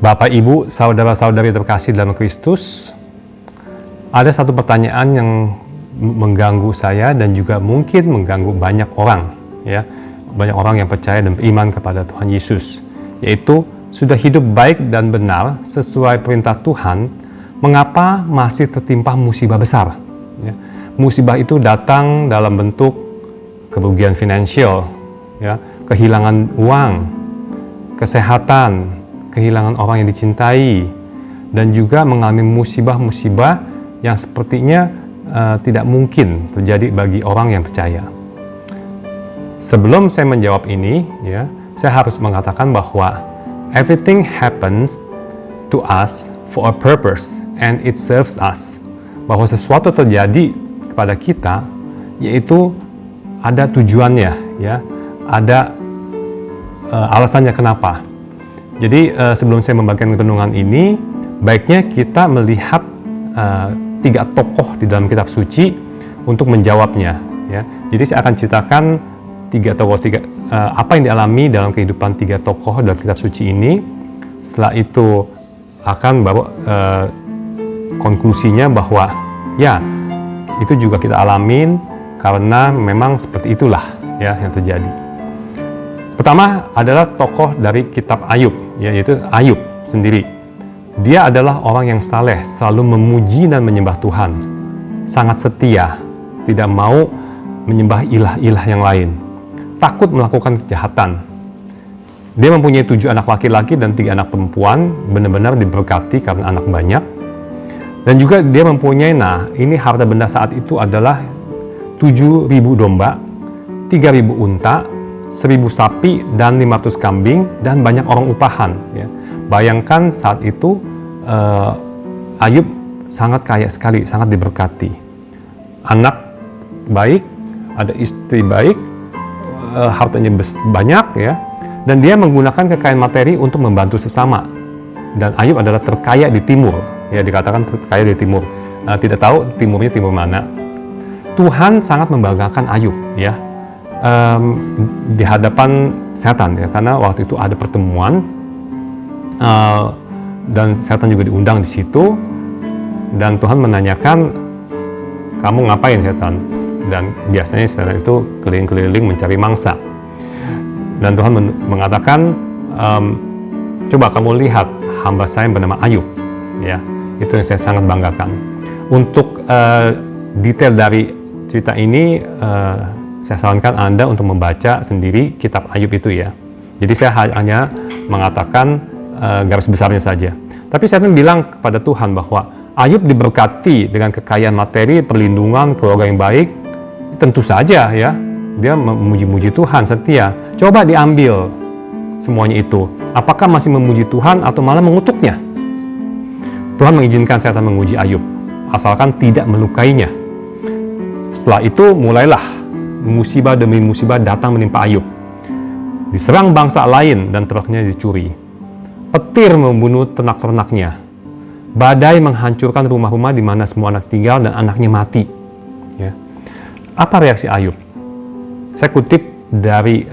Bapak, Ibu, saudara-saudari terkasih dalam Kristus, ada satu pertanyaan yang mengganggu saya dan juga mungkin mengganggu banyak orang, ya, banyak orang yang percaya dan beriman kepada Tuhan Yesus, yaitu sudah hidup baik dan benar sesuai perintah Tuhan, mengapa masih tertimpa musibah besar? Ya, musibah itu datang dalam bentuk kerugian finansial, ya, kehilangan uang, kesehatan, kehilangan orang yang dicintai, dan juga mengalami musibah-musibah yang sepertinya tidak mungkin terjadi bagi orang yang percaya. Sebelum saya menjawab ini, ya, saya harus mengatakan bahwa everything happens to us for a purpose and it serves us. Bahwa sesuatu terjadi kepada kita, yaitu ada tujuannya, ya, ada alasannya kenapa. Jadi sebelum saya membagikan renungan ini, baiknya kita melihat 3 tokoh di dalam kitab suci untuk menjawabnya. Ya. Jadi saya akan ceritakan 3 tokoh, apa yang dialami dalam kehidupan 3 tokoh dalam kitab suci ini. Setelah itu akan baru konklusinya bahwa ya itu juga kita alamin karena memang seperti itulah, ya, yang terjadi. Pertama adalah tokoh dari kitab Ayub, yaitu Ayub sendiri. Dia adalah orang yang saleh, selalu memuji dan menyembah Tuhan. Sangat setia, tidak mau menyembah ilah-ilah yang lain. Takut melakukan kejahatan. Dia mempunyai 7 anak laki-laki dan 3 anak perempuan, benar-benar diberkati karena anak banyak. Dan juga dia mempunyai, ini harta benda saat itu adalah 7.000 domba, 3.000 unta, 1.000 sapi dan 500 kambing dan banyak orang upahan, ya. Bayangkan saat itu Ayub sangat kaya sekali, sangat diberkati. Anak baik, ada istri baik, hartanya banyak, ya. Dan dia menggunakan kekayaan materi untuk membantu sesama. Dan Ayub adalah terkaya di timur, ya, dikatakan terkaya di timur. Tidak tahu timurnya timur mana. Tuhan sangat membanggakan Ayub, ya. Di hadapan setan, ya, karena waktu itu ada pertemuan dan setan juga diundang di situ, dan Tuhan menanyakan, kamu ngapain setan? Dan biasanya setan itu keliling-keliling mencari mangsa, dan Tuhan mengatakan, coba kamu lihat hamba saya yang bernama Ayub, ya, itu yang saya sangat banggakan. Untuk detail dari cerita ini, saya sarankan Anda untuk membaca sendiri kitab Ayub itu, ya. Jadi saya hanya mengatakan garis besarnya saja. Tapi saya bilang kepada Tuhan bahwa Ayub diberkati dengan kekayaan materi, perlindungan, keluarga yang baik. Tentu saja, ya, dia memuji-muji Tuhan, setia. Coba diambil semuanya itu. Apakah masih memuji Tuhan atau malah mengutuknya? Tuhan mengizinkan setan menguji Ayub, asalkan tidak melukainya. Setelah itu mulailah musibah demi musibah datang menimpa Ayub. Diserang bangsa lain dan ternaknya dicuri. Petir membunuh ternak-ternaknya. Badai menghancurkan rumah-rumah di mana semua anak tinggal dan anaknya mati. Ya. Apa reaksi Ayub? Saya kutip dari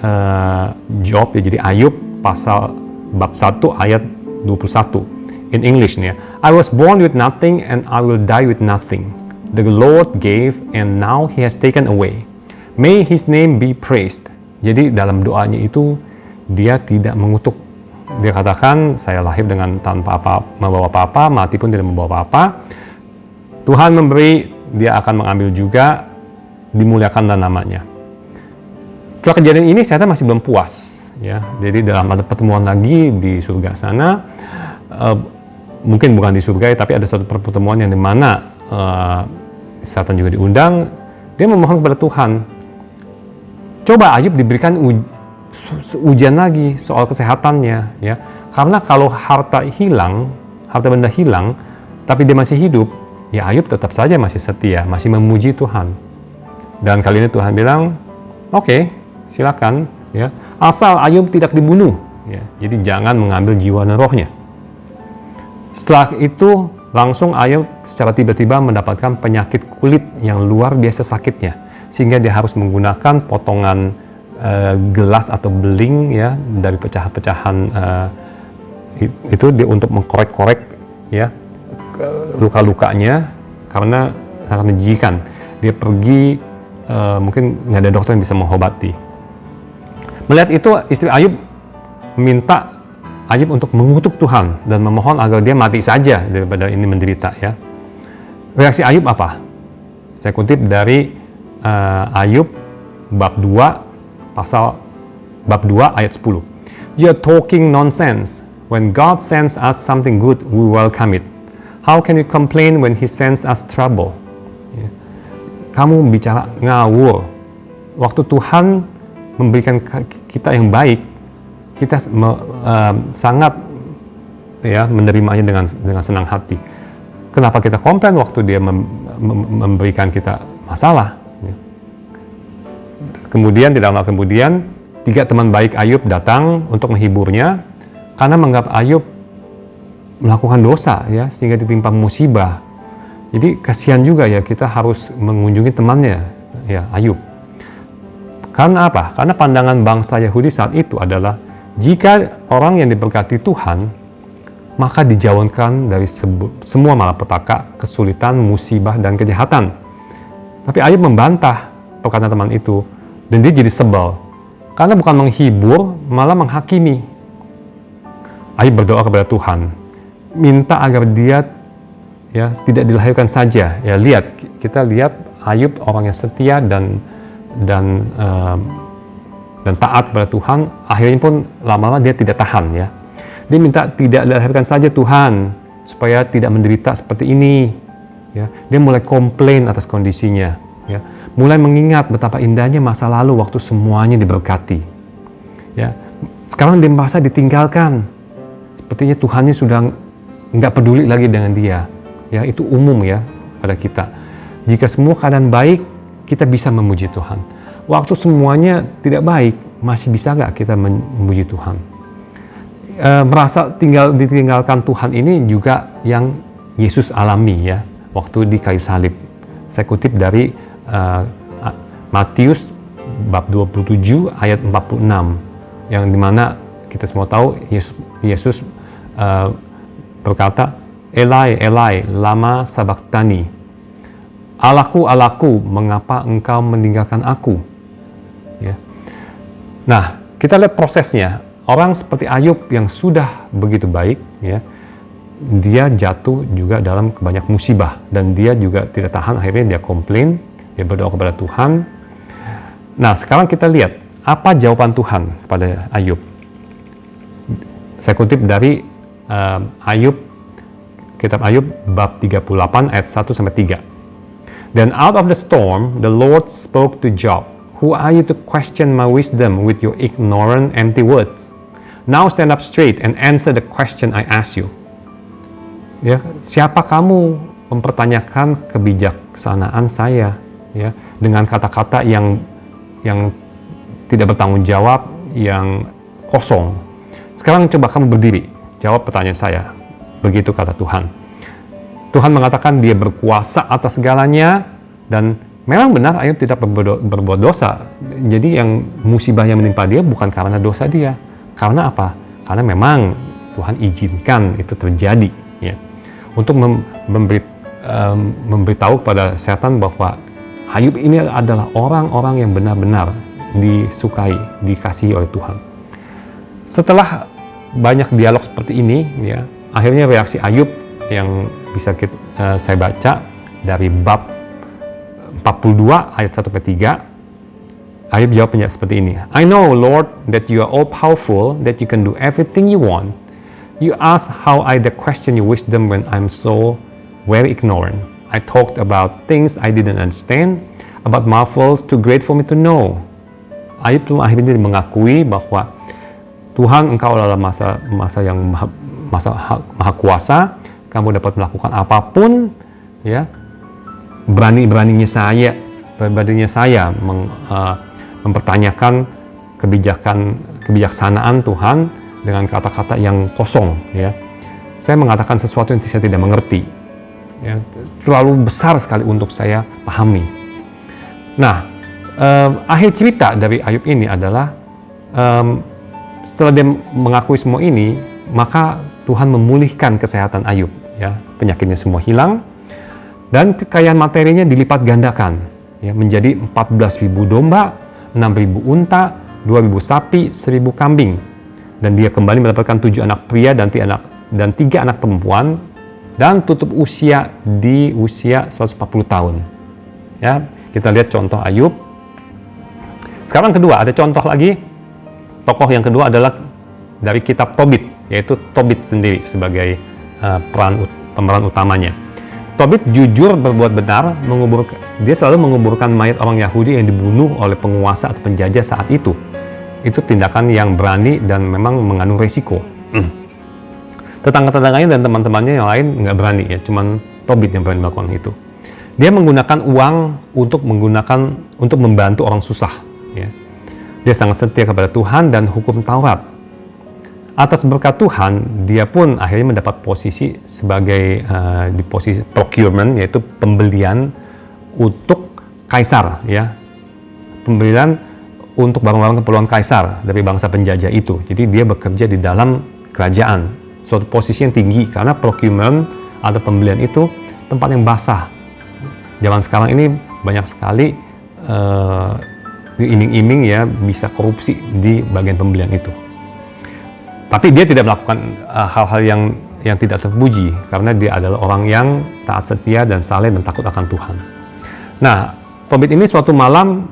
Job, ya, jadi Ayub pasal bab 1 ayat 21. In English nih, ya. I was born with nothing and I will die with nothing. The Lord gave and now He has taken away. May His name be praised. Jadi dalam doanya itu dia tidak mengutuk. Dia katakan, saya lahir dengan tanpa membawa apa-apa, mati pun tidak membawa apa-apa. Tuhan memberi, dia akan mengambil juga, dimuliakanlah namanya. Setelah kejadian ini, saya masih belum puas, ya. Jadi dalam ada pertemuan lagi di surga sana, mungkin bukan di surga, tapi ada satu pertemuan yang dimana Satan juga diundang. Dia memohon kepada Tuhan, coba Ayub diberikan ujian lagi soal kesehatannya, ya. Karena kalau harta benda hilang, tapi dia masih hidup, ya Ayub tetap saja masih setia, masih memuji Tuhan. Dan kali ini Tuhan bilang, oke, silakan, ya. Asal Ayub tidak dibunuh, ya. Jadi jangan mengambil jiwa dan rohnya. Setelah itu langsung Ayub secara tiba-tiba mendapatkan penyakit kulit yang luar biasa sakitnya, sehingga dia harus menggunakan potongan gelas atau beling, ya, dari pecahan-pecahan itu dia untuk mengkorek-korek ya luka-lukanya karena sangat menjijikan. Dia pergi, mungkin nggak ada dokter yang bisa mengobati. Melihat itu, istri Ayub minta Ayub untuk mengutuk Tuhan dan memohon agar dia mati saja daripada ini menderita ya. Reaksi Ayub apa? Saya kutip dari Ayub bab 2 ayat 10. You're talking nonsense. When God sends us something good, we welcome it. How can you complain when He sends us trouble? Ya. Kamu bicara ngawur. Waktu Tuhan memberikan kita yang baik, kita sangat ya menerimanya dengan senang hati. Kenapa kita komplain waktu Dia memberikan kita masalah? Ya. Kemudian tidak lama kemudian 3 teman baik Ayub datang untuk menghiburnya karena menganggap Ayub melakukan dosa ya sehingga ditimpa musibah. Jadi kasihan juga ya, kita harus mengunjungi temannya ya Ayub. Karena apa? Karena pandangan bangsa Yahudi saat itu adalah jika orang yang diberkati Tuhan maka dijauhkan dari semua malapetaka, kesulitan, musibah, dan kejahatan. Tapi Ayub membantah perkataan teman itu dan dia jadi sebel. Karena bukan menghibur, malah menghakimi. Ayub berdoa kepada Tuhan, minta agar dia ya tidak dilahirkan saja. Ya lihat, kita lihat Ayub orang yang setia dan taat kepada Tuhan. Akhirnya pun lama-lama dia tidak tahan ya. Dia minta tidak dilahirkan saja Tuhan, supaya tidak menderita seperti ini. Ya, dia mulai komplain atas kondisinya. Ya, mulai mengingat betapa indahnya masa lalu waktu semuanya diberkati. Ya, sekarang dia merasa ditinggalkan. Sepertinya Tuhannya sudah nggak peduli lagi dengan dia. Ya, itu umum ya pada kita. Jika semua keadaan baik, kita bisa memuji Tuhan. Waktu semuanya tidak baik, masih bisa nggak kita memuji Tuhan? Merasa ditinggalkan Tuhan ini juga yang Yesus alami ya waktu di kayu salib. Saya kutip dari Matius bab 27 ayat 46 yang dimana kita semua tahu Yesus berkata, Elai, Elai, lama sabachthani. Allahku, Allahku, mengapa engkau meninggalkan aku? Ya. Nah, kita lihat prosesnya. Orang seperti Ayub yang sudah begitu baik, ya, dia jatuh juga dalam banyak musibah dan dia juga tidak tahan, akhirnya dia komplain. Dia berdoa kepada Tuhan. Nah, sekarang kita lihat apa jawaban Tuhan kepada Ayub. Saya kutip dari Ayub, kitab Ayub bab 38 ayat 1-3. Then out of the storm, the Lord spoke to Job. Who are you to question my wisdom with your ignorant, empty words? Now stand up straight and answer the question I ask you. Ya, siapa kamu mempertanyakan kebijaksanaan saya? Ya, dengan kata-kata yang tidak bertanggung jawab, yang kosong. Sekarang coba kamu berdiri, jawab pertanyaan saya. Begitu kata Tuhan. Tuhan mengatakan dia berkuasa atas segalanya dan memang benar Ayub tidak berbuat dosa. Jadi yang musibah yang menimpa dia bukan karena dosa dia. Karena apa? Karena memang Tuhan izinkan itu terjadi. Ya. Untuk memberitahu kepada setan bahwa Ayub ini adalah orang-orang yang benar-benar disukai, dikasihi oleh Tuhan. Setelah banyak dialog seperti ini, ya, akhirnya reaksi Ayub yang bisa saya baca dari bab 42 ayat 1-3. Ayub jawabnya seperti ini. I know, Lord, that you are all powerful, that you can do everything you want. You ask how I question your wisdom when I'm so very ignorant. I talked about things I didn't understand, about marvels too great for me to know. Ayub akhirnya mengakui bahwa Tuhan, engkau adalah masa yang maha kuasa. Kamu dapat melakukan apapun, ya. Berani-beraninya saya mempertanyakan kebijaksanaan Tuhan dengan kata-kata yang kosong, ya. Saya mengatakan sesuatu yang saya tidak mengerti, ya, terlalu besar sekali untuk saya pahami. Nah, akhir cerita dari Ayub ini adalah setelah dia mengakui semua ini, maka Tuhan memulihkan kesehatan Ayub, ya, penyakitnya semua hilang, dan kekayaan materinya dilipat gandakan, ya, menjadi 14.000 domba, 6.000 unta, 2.000 sapi, 1.000 kambing, dan dia kembali mendapatkan 7 anak pria dan 3 anak perempuan, dan tutup usia di usia 140 tahun. Ya, kita lihat contoh Ayub. Sekarang kedua, ada contoh lagi. Tokoh yang kedua adalah dari kitab Tobit, yaitu Tobit sendiri sebagai pemeran utamanya. Tobit jujur berbuat benar, dia selalu menguburkan mayat orang Yahudi yang dibunuh oleh penguasa atau penjajah saat itu. Itu tindakan yang berani dan memang mengandung resiko. Tetangga-tetangganya dan teman-temannya yang lain nggak berani, ya, cuman Tobit yang berani melakukan itu. Dia menggunakan uang untuk membantu orang susah, ya. Dia sangat setia kepada Tuhan dan hukum Taurat. Atas berkat Tuhan, dia pun akhirnya mendapat posisi sebagai di posisi procurement, yaitu pembelian untuk kaisar, ya. Pembelian untuk barang-barang keperluan kaisar dari bangsa penjajah itu. Jadi dia bekerja di dalam kerajaan, suatu posisi yang tinggi, karena procurement atau pembelian itu tempat yang basah. Zaman sekarang ini banyak sekali iming-iming, ya, bisa korupsi di bagian pembelian itu. Tapi dia tidak melakukan hal-hal yang tidak terpuji, karena dia adalah orang yang taat setia dan saleh dan takut akan Tuhan. Nah, Tobit ini suatu malam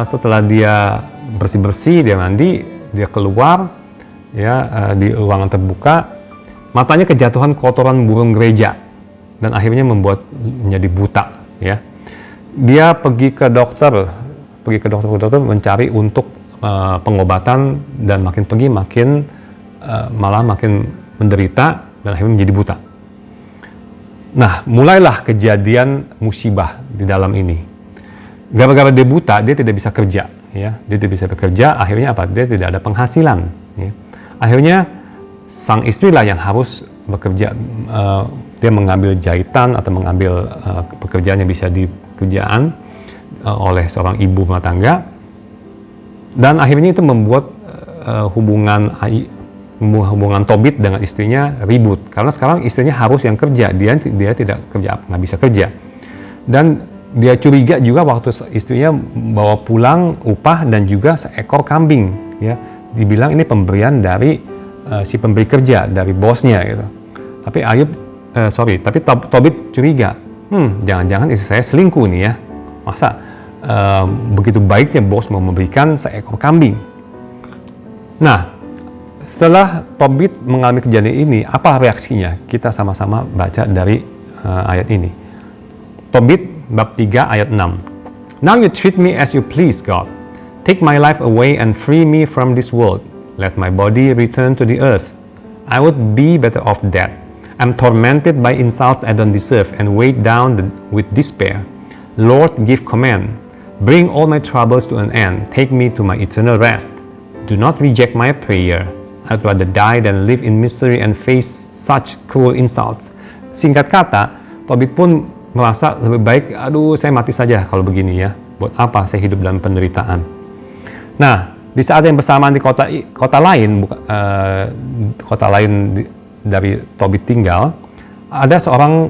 setelah dia bersih-bersih, dia mandi, dia keluar, ya, di ruangan terbuka, matanya kejatuhan kotoran burung gereja dan akhirnya membuat menjadi buta, ya. Dia pergi ke dokter mencari untuk pengobatan, dan makin pergi malah makin menderita dan akhirnya menjadi buta. Nah, mulailah kejadian musibah di dalam ini. Gara-gara dia buta, dia tidak bisa kerja, ya. Dia tidak bisa bekerja, akhirnya apa? Dia tidak ada penghasilan, ya. Akhirnya sang istri lah yang harus bekerja. Dia mengambil jahitan atau mengambil pekerjaan yang bisa dikerjaan oleh seorang ibu rumah tangga, dan akhirnya itu membuat hubungan Tobit dengan istrinya ribut, karena sekarang istrinya harus yang kerja, dia tidak kerja, nggak bisa kerja, dan dia curiga juga waktu istrinya bawa pulang upah dan juga seekor kambing, ya, dibilang ini pemberian dari si pemberi kerja, dari bosnya, gitu. Tapi Tobit curiga, jangan-jangan istri saya selingkuh nih, ya, masa begitu baiknya bos mau memberikan seekor kambing. Nah, setelah Tobit mengalami kejadian ini, apa reaksinya? Kita sama-sama baca dari ayat ini. Tobit bab 3 ayat 6. Now you treat me as you please, God. Take my life away and free me from this world. Let my body return to the earth. I would be better off dead. I'm tormented by insults I don't deserve and weighed down with despair. Lord, give command. Bring all my troubles to an end. Take me to my eternal rest. Do not reject my prayer. I'd rather die than live in misery and face such cruel insults. Singkat kata, Tobit pun merasa lebih baik, saya mati saja kalau begini, ya. Buat apa saya hidup dalam penderitaan? Nah, di saat yang bersamaan di kota lain dari Tobit tinggal, ada seorang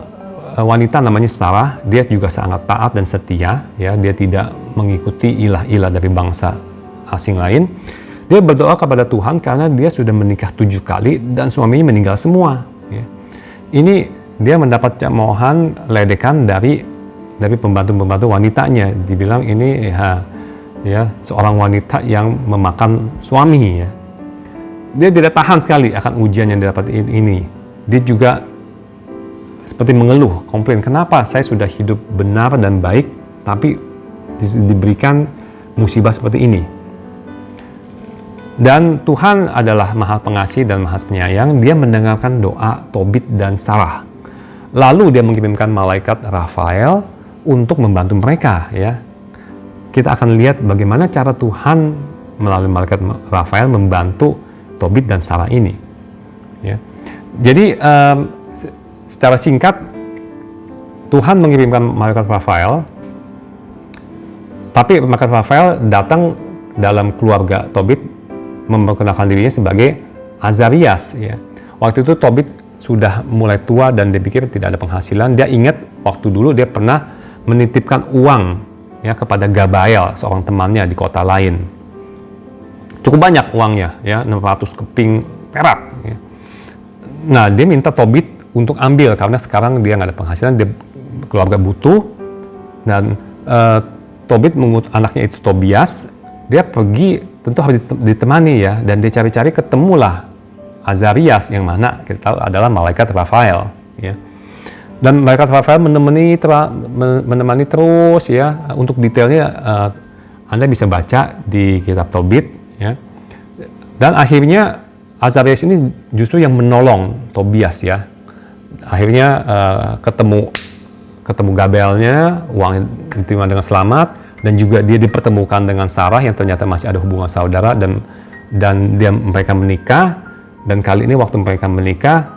wanita namanya Sarah. Dia juga sangat taat dan setia, ya. Dia tidak mengikuti ilah-ilah dari bangsa asing lain. Dia berdoa kepada Tuhan karena dia sudah menikah 7 kali dan suaminya meninggal semua, ya. Ini dia mendapat cemoohan, ledekan dari pembantu-pembantu wanitanya. Dibilang ini ya seorang wanita yang memakan suami, ya. Dia tidak tahan sekali akan ujian yang didapat ini. Dia juga seperti mengeluh, komplain, kenapa saya sudah hidup benar dan baik tapi diberikan musibah seperti ini. Dan Tuhan adalah Maha Pengasih dan Maha Penyayang. Dia mendengarkan doa Tobit dan Sarah. Lalu dia mengirimkan malaikat Rafael untuk membantu mereka, ya. Kita akan lihat bagaimana cara Tuhan melalui malaikat Rafael membantu Tobit dan Sarah ini, ya. Jadi secara singkat, Tuhan mengirimkan malaikat Rafael, tapi malaikat Rafael datang dalam keluarga Tobit, memperkenalkan dirinya sebagai Azarias ya. Waktu itu Tobit sudah mulai tua dan dia pikir tidak ada penghasilan. Dia ingat waktu dulu dia pernah menitipkan uang ya kepada Gabael, seorang temannya di kota lain. Cukup banyak uangnya ya, 600 keping perak ya. Nah, dia minta Tobit untuk ambil karena sekarang dia nggak ada penghasilan, dia keluarga butuh. Dan Tobit mengutus anaknya itu Tobias, dia pergi, tentu harus ditemani ya, dan dia cari-cari, ketemulah Azarias yang mana kita tahu adalah malaikat Rafael ya. Dan malaikat Rafael menemani terus ya. Untuk detailnya Anda bisa baca di kitab Tobit ya. Dan akhirnya Azarias ini justru yang menolong Tobias ya. Akhirnya ketemu Gabaelnya, uang diterima dengan selamat, dan juga dia dipertemukan dengan Sarah yang ternyata masih ada hubungan saudara, dan mereka menikah. Dan kali ini waktu mereka menikah,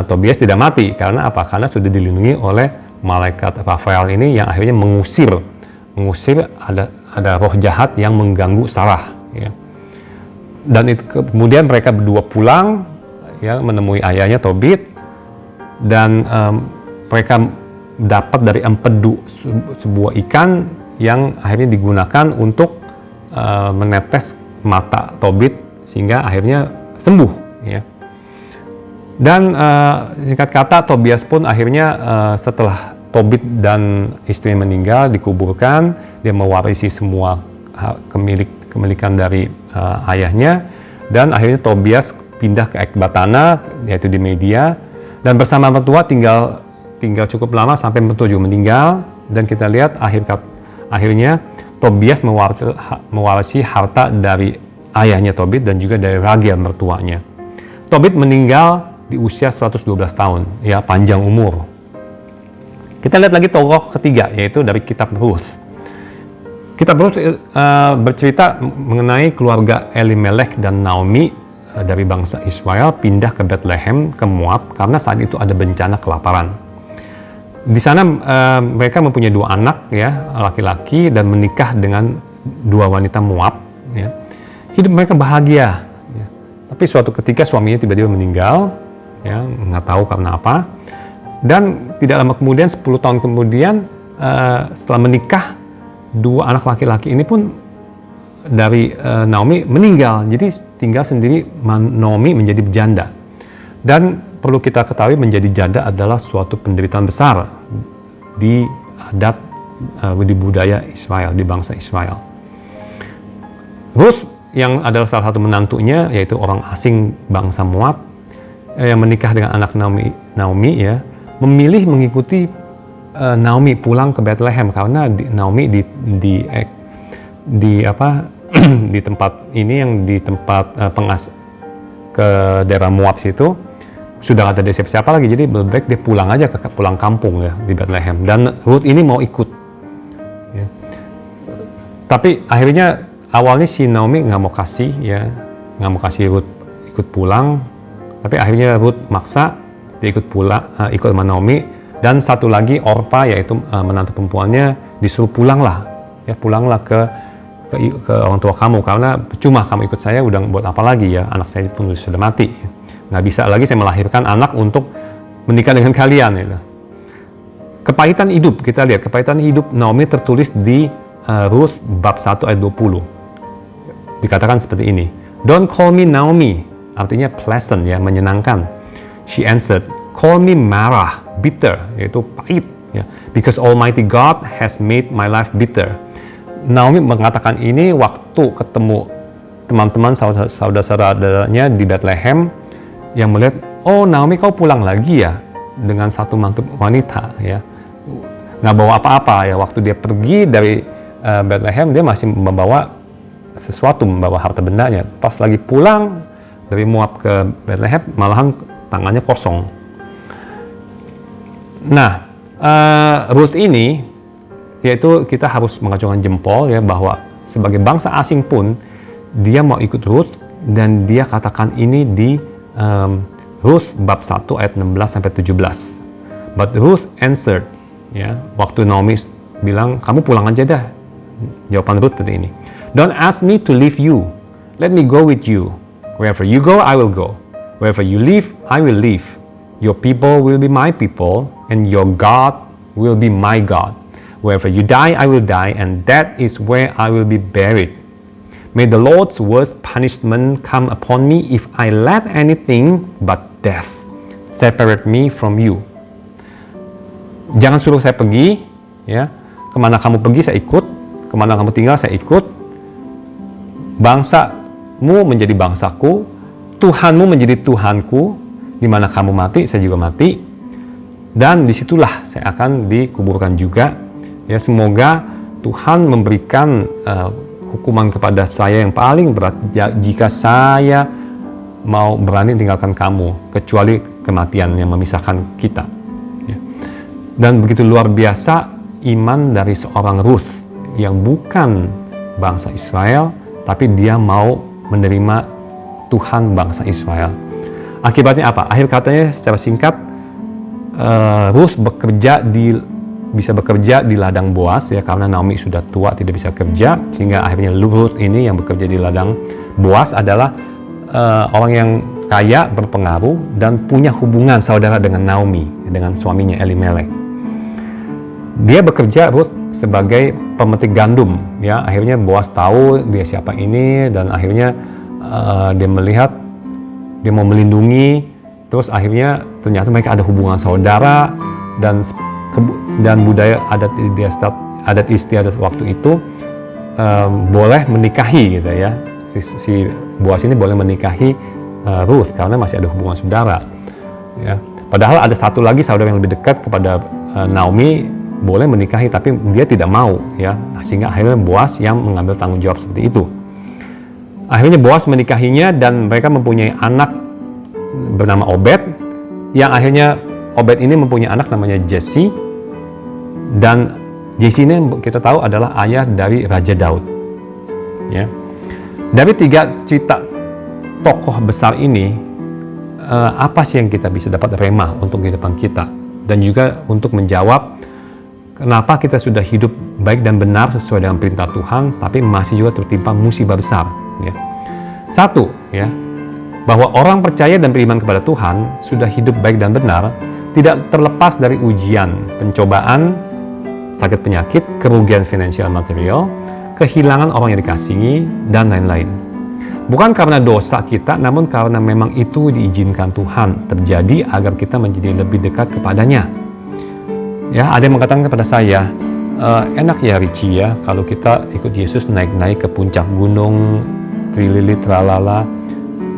Tobias tidak mati. Karena apa? Karena sudah dilindungi oleh malaikat Rafael ini yang akhirnya mengusir ada roh jahat yang mengganggu Sarah ya. Dan itu, kemudian mereka berdua pulang ya, menemui ayahnya Tobit, dan mereka dapat dari empedu sebuah ikan yang akhirnya digunakan untuk menetes mata Tobit sehingga akhirnya sembuh ya. Dan singkat kata, Tobias pun akhirnya setelah Tobit dan istri meninggal, dikuburkan, dia mewarisi semua kemilikan dari ayahnya, dan akhirnya Tobias pindah ke Ekbatana, yaitu di Media, dan bersama mertua tinggal cukup lama sampai mertua juga meninggal. Dan kita lihat akhirnya Tobias mewarisi harta dari ayahnya Tobit dan juga dari Ragel mertuanya. Tobit meninggal di usia 112 tahun, ya, panjang umur. Kita lihat lagi tokoh ketiga, yaitu dari kitab Ruth. Kitab Ruth bercerita mengenai keluarga Elimelek dan Naomi dari bangsa Israel pindah ke Bethlehem, ke Moab, karena saat itu ada bencana kelaparan. Di sana mereka mempunyai 2 anak ya, laki-laki, dan menikah dengan 2 wanita Moab ya. Hidup mereka bahagia ya. Tapi suatu ketika suaminya tiba-tiba meninggal ya, nggak tahu karena apa. Dan tidak lama kemudian, 10 tahun kemudian setelah menikah, 2 anak laki-laki ini pun dari Naomi meninggal. Jadi tinggal sendiri Naomi menjadi janda. Dan perlu kita ketahui, menjadi janda adalah suatu penderitaan besar di adat, di budaya Israel, di bangsa Israel. Ruth yang adalah salah satu menantunya, yaitu orang asing bangsa Moab, yang menikah dengan anak Naomi ya, memilih mengikuti Naomi pulang ke Bethlehem, karena Naomi di tempat ini, yang di tempat ke daerah Moab situ sudah ada siapa lagi, jadi lebih baik dia pulang aja pulang kampung ya di Bethlehem. Dan Ruth ini mau ikut ya. Tapi akhirnya awalnya si Naomi nggak mau kasih Ruth ikut pulang, tapi akhirnya Ruth maksa dia ikut sama Naomi. Dan satu lagi, Orpa, yaitu menantu perempuannya, disuruh pulanglah ke orang tua kamu, karena percuma kamu ikut saya, udah buat apa lagi ya, anak saya pun sudah mati, nggak bisa lagi saya melahirkan anak untuk menikah dengan kalian ya. Kepahitan hidup, kita lihat kepahitan hidup Naomi tertulis di Ruth bab 1 ayat 20. Dikatakan seperti ini, "Don't call me Naomi," artinya pleasant ya, menyenangkan. She answered, "Call me Marah," bitter, yaitu pahit ya, "because Almighty God has made my life bitter." Naomi mengatakan ini waktu ketemu teman-teman saudara-saudaranya di Bethlehem yang melihat, "Oh, Naomi, kau pulang lagi ya dengan satu mantu wanita ya." Nggak bawa apa-apa ya. Waktu dia pergi dari Bethlehem, dia masih membawa sesuatu, membawa harta bendanya. Pas lagi pulang dari Moab ke Bethlehem, malahan tangannya kosong. Nah, Ruth ini, yaitu kita harus mengacungkan jempol ya, bahwa sebagai bangsa asing pun dia mau ikut Ruth, dan dia katakan ini di Ruth bab 1 ayat 16 sampai 17. But Ruth answered, ya, waktu Naomi bilang, "Kamu pulang aja dah." Jawaban Ruth seperti ini, "Don't ask me to leave you. Let me go with you." Wherever you go, I will go. Wherever you live, I will live. Your people will be my people, and your God will be my God. Wherever you die, I will die, and that is where I will be buried. May the Lord's worst punishment come upon me if I let anything but death separate me from you. Jangan suruh saya pergi, ya. Kemana kamu pergi saya ikut, kemana kamu tinggal saya ikut. Bangsamu menjadi bangsaku, Tuhanmu menjadi Tuhanku. Di mana kamu mati, saya juga mati. Dan disitulah saya akan dikuburkan juga. Ya, semoga Tuhan memberikan hukuman kepada saya yang paling berat jika saya mau berani tinggalkan kamu, kecuali kematian yang memisahkan kita. Ya. Dan begitu luar biasa iman dari seorang Ruth yang bukan bangsa Israel, tapi dia mau menerima Tuhan bangsa Israel. Akibatnya apa? Akhir katanya secara singkat, Ruth bisa bekerja di ladang Boaz, ya, karena Naomi sudah tua tidak bisa kerja, sehingga akhirnya Ruth ini yang bekerja di ladang Boaz adalah orang yang kaya, berpengaruh, dan punya hubungan saudara dengan Naomi, dengan suaminya Elimelek. Dia bekerja, Ruth, sebagai pemetik gandum, ya. Akhirnya Boaz tahu dia siapa ini, dan akhirnya dia melihat dia mau melindungi, terus akhirnya ternyata mereka ada hubungan saudara, dan budaya adat istiadat waktu itu boleh menikahi, gitu ya. Si Boaz ini boleh menikahi Ruth karena masih ada hubungan saudara, ya. Padahal ada satu lagi saudara yang lebih dekat kepada Naomi boleh menikahi, tapi dia tidak mau, ya. Sehingga akhirnya Boaz yang mengambil tanggung jawab seperti itu. Akhirnya Boaz menikahinya dan mereka mempunyai anak bernama Obed, yang akhirnya Obed ini mempunyai anak namanya Jesse, dan Jesse ini kita tahu adalah ayah dari Raja Daud. Ya. Dari 3 cerita tokoh besar ini, apa sih yang kita bisa dapat rema untuk kehidupan kita, dan juga untuk menjawab kenapa kita sudah hidup baik dan benar sesuai dengan perintah Tuhan, tapi masih juga tertimpa musibah besar. Ya. Satu, ya, bahwa orang percaya dan beriman kepada Tuhan sudah hidup baik dan benar, tidak terlepas dari ujian, pencobaan, sakit penyakit, kerugian finansial material, kehilangan orang yang dikasihi, dan lain-lain. Bukan karena dosa kita, namun karena memang itu diizinkan Tuhan terjadi agar kita menjadi lebih dekat kepadanya. Ya, ada yang mengatakan kepada saya, enak ya Richie ya, kalau kita ikut Yesus naik-naik ke puncak gunung, trilili, tralala.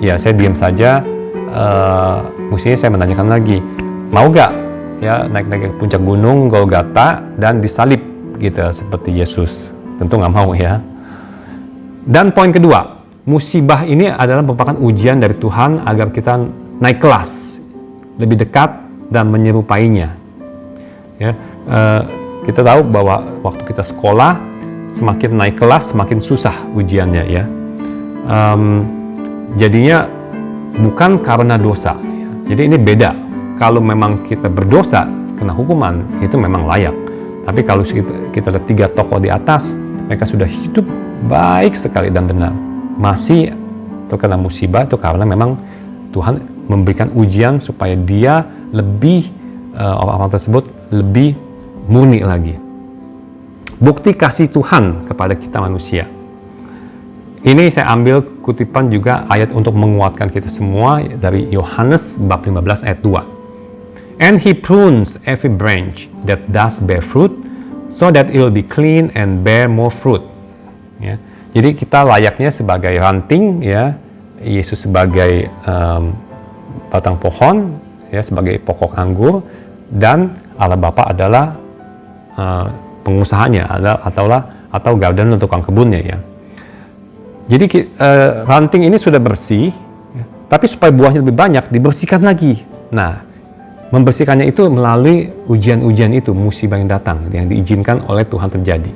Ya, saya diam saja. Mestinya saya menanyakan lagi, mau gak ya naik-naik ke puncak gunung Golgata dan disalib gitu seperti Yesus? Tentu nggak mau, ya. Dan poin kedua, musibah ini adalah merupakan ujian dari Tuhan agar kita naik kelas, lebih dekat dan menyerupainya. Ya, kita tahu bahwa waktu kita sekolah, semakin naik kelas semakin susah ujiannya, ya. Jadinya bukan karena dosa, ya. Jadi ini beda. Kalau memang kita berdosa kena hukuman, itu memang layak. Tapi kalau kita lihat 3 tokoh di atas, mereka sudah hidup baik sekali dan benar, masih terkena musibah, itu karena memang Tuhan memberikan ujian supaya dia lebih orang-orang tersebut lebih murni lagi. Bukti kasih Tuhan kepada kita manusia. Ini saya ambil kutipan juga ayat untuk menguatkan kita semua dari Yohanes bab 15 ayat 2. And he prunes every branch that does bear fruit, so that it will be clean and bear more fruit. Ya. Jadi kita layaknya sebagai ranting, ya, Yesus sebagai batang pohon, ya, sebagai pokok anggur, dan Allah Bapa adalah pengusahanya, atau gardener, tukang kebunnya, ya. Jadi ranting ini sudah bersih, ya, tapi supaya buahnya lebih banyak dibersihkan lagi. Nah, membersihkannya itu melalui ujian-ujian itu, musibah yang datang, yang diizinkan oleh Tuhan terjadi.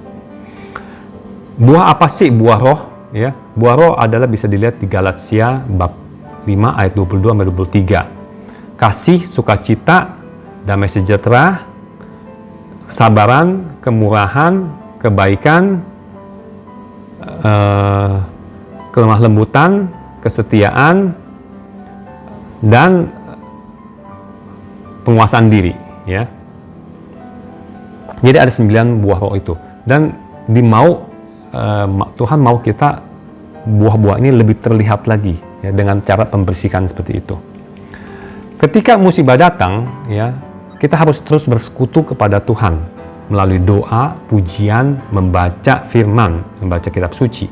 Buah apa sih buah roh? Ya, buah roh adalah bisa dilihat di Galatia bab 5 ayat 22-23. Kasih, sukacita, damai sejahtera, kesabaran, kemurahan, kebaikan, kelemah lembutan, kesetiaan, dan penguasaan diri, ya. Jadi ada 9 buah roh itu, dan Tuhan mau kita buah-buah ini lebih terlihat lagi, ya, dengan cara pembersihan seperti itu. Ketika musibah datang, ya, kita harus terus bersekutu kepada Tuhan melalui doa, pujian, membaca firman, membaca kitab suci.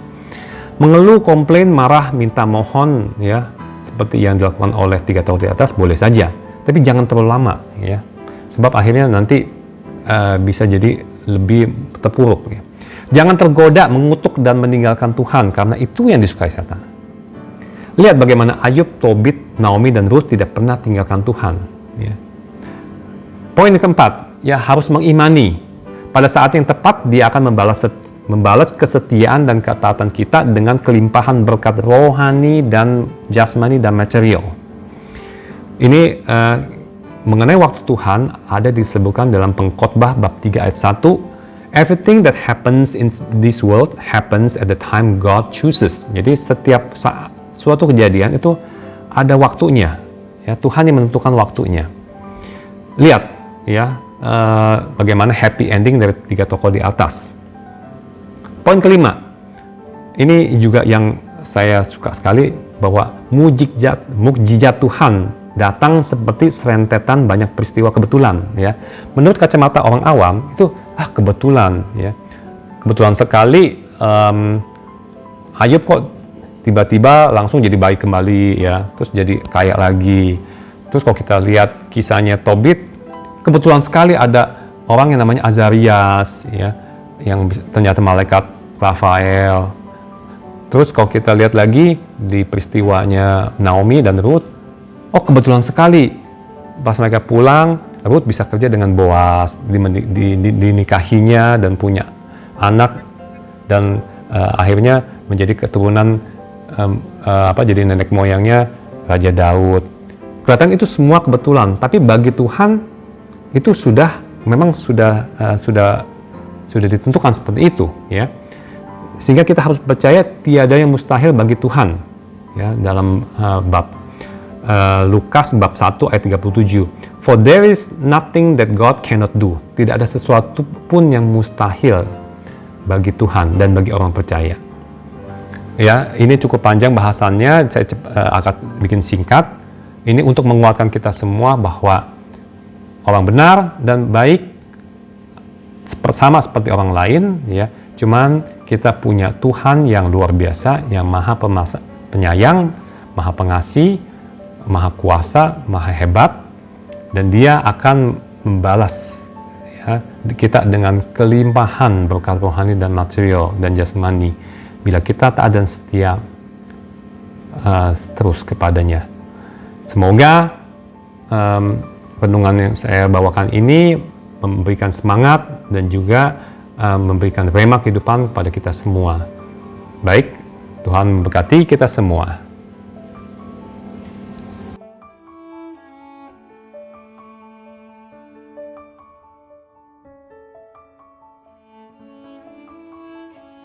Mengeluh, komplain, marah, minta mohon, ya, seperti yang dilakukan oleh 3 tokoh di atas boleh saja, tapi jangan terlalu lama, ya, sebab akhirnya nanti bisa jadi lebih terpuruk, ya. Jangan tergoda, mengutuk dan meninggalkan Tuhan, karena itu yang disukai setan. Lihat bagaimana Ayub, Tobit, Naomi, dan Ruth tidak pernah tinggalkan Tuhan, ya. Poin keempat, ya, harus mengimani. Pada saat yang tepat, Dia akan membalas kesetiaan dan ketaatan kita dengan kelimpahan berkat rohani dan jasmani dan material. Ini mengenai waktu Tuhan ada disebutkan dalam Pengkhotbah bab 3 ayat 1. Everything that happens in this world happens at the time God chooses. Jadi setiap suatu kejadian itu ada waktunya, ya, Tuhan yang menentukan waktunya. Lihat, ya, bagaimana happy ending dari 3 tokoh di atas. Poin kelima, ini juga yang saya suka sekali, bahwa mukjizat Tuhan datang seperti serentetan banyak peristiwa kebetulan, ya. Menurut kacamata orang awam itu kebetulan, ya, kebetulan sekali. Ayub kok tiba-tiba langsung jadi baik kembali, ya, terus jadi kaya lagi. Terus kalau kita lihat kisahnya Tobit, kebetulan sekali ada orang yang namanya Azarias, ya, yang ternyata malaikat Rafael. Terus kalau kita lihat lagi di peristiwanya Naomi dan Ruth, kebetulan sekali pas mereka pulang, Ruth bisa kerja dengan Boaz, dinikahinya dan punya anak, dan akhirnya menjadi keturunan jadi nenek moyangnya Raja Daud. Kelihatan itu semua kebetulan, tapi bagi Tuhan itu memang sudah ditentukan seperti itu, ya. Sehingga kita harus percaya tiada yang mustahil bagi Tuhan, ya, dalam bab Lukas bab 1 ayat 37. For there is nothing that God cannot do. Tidak ada sesuatu pun yang mustahil bagi Tuhan dan bagi orang percaya. Ya, ini cukup panjang bahasannya, saya akan bikin singkat. Ini untuk menguatkan kita semua bahwa orang benar dan baik sama seperti orang lain, ya. Cuman kita punya Tuhan yang luar biasa, yang maha penyayang, maha pengasih, maha kuasa, maha hebat, dan Dia akan membalas, ya, kita dengan kelimpahan berkat rohani dan material dan jasmani bila kita taat dan setia terus kepadanya. Semoga renungan yang saya bawakan ini memberikan semangat dan juga memberikan rema kehidupan kepada kita semua. Baik, Tuhan memberkati kita semua.